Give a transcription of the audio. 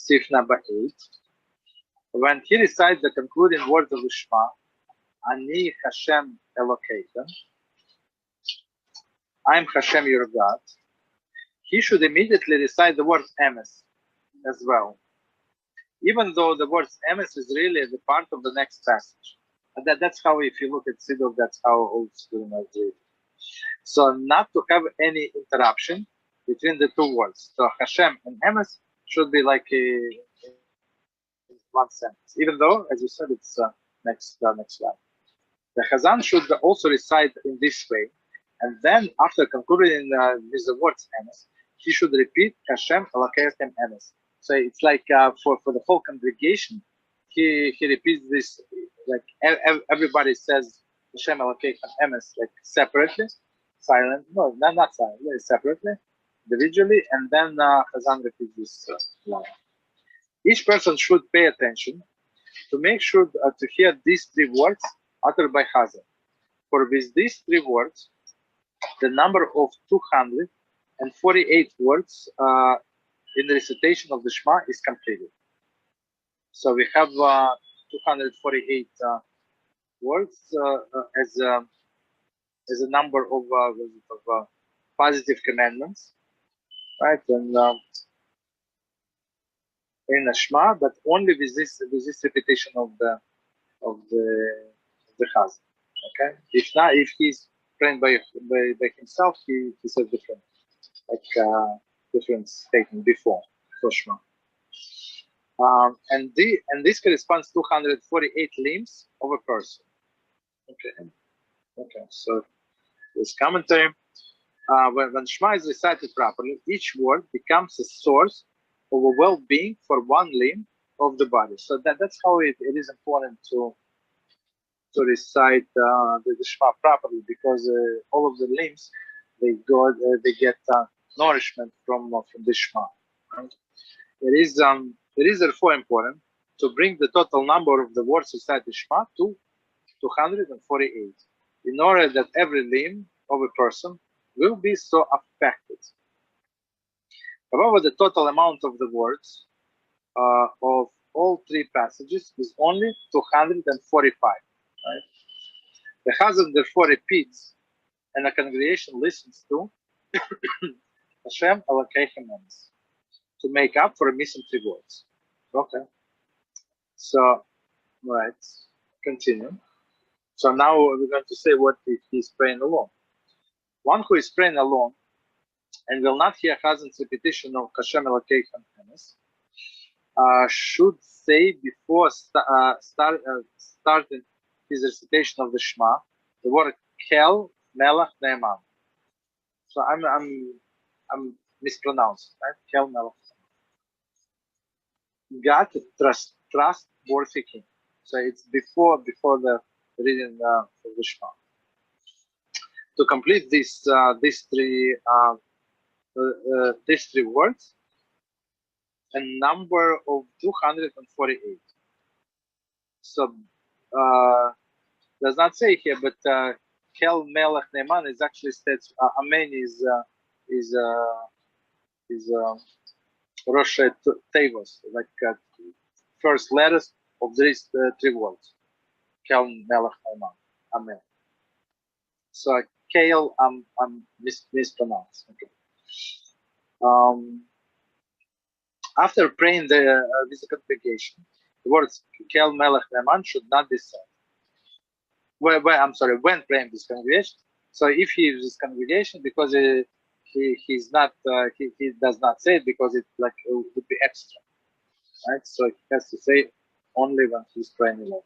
Sif number 8. When he recites the concluding words of the Shema, Ani HaShem Elokeichem, I am HaShem your God, he should immediately recite the word emes as well, even though the word emes is really the part of the next passage. And that's how, if you look at Siddur, that's how old school read it. So not to have any interruption between the two words. So HaShem and emes should be like in one sentence, even though, as you said, it's next slide. The Chazan should also recite in this way, and then after concluding with the words emes, he should repeat HaShem Elokeichem emes. So it's like for the whole congregation, he repeats this, like everybody says HaShem Elokeichem emes, like separately, silent, no, not silently, separately, individually, and then Chazan repeats this line. Each person should pay attention to make sure to hear these three words uttered by Chazan. For with these three words, the number of 248 words in the recitation of the Shema is completed. So we have 248 words as a number of positive commandments, right? And in the Shema, but only with this repetition of the Chazan. Okay. If not, if he's praying by himself, he says different, like different statement before Shema. And this corresponds to 248 limbs of a person. Okay. So this commentary, when Shema is recited properly, each word becomes a source of a well-being for one limb of the body. So that's how it is important to recite the Shema properly, because all of the limbs they get nourishment from the Shema. Right? It is therefore important to bring the total number of the words recited Shema to 248, in order that every limb of a person will be so affected. However, the total amount of the words of all three passages is only 245. Right? The Chazan therefore repeats, and the congregation listens to HaShem Elokeichem emes to make up for missing three words. Okay. So, right, continue. So now we're going to say what if he's praying alone. One who is praying alone and will not hear Chazan's repetition of HaShem Elokeichem emes should say before starting his recitation of the Shema the word Kel Melech Ne'eman. So I'm mispronouncing, right? Kel Melech. God, trustworthy king. So it's before the reading of the Shema. To complete these three words, a number of 248. So does not say here, but Kel Melech Ne'eman is actually states Amen is Rosh Tevos, like first letters of these three words. Kel Melech Ne'eman, Amen. So Kel, I'm mispronounced. Okay. After praying this congregation, the words Kel Melech Ne'eman should not be said. When praying this congregation. So if he is this congregation, because he's not he does not say it, because it would be extra, right? So he has to say only when he's praying alone.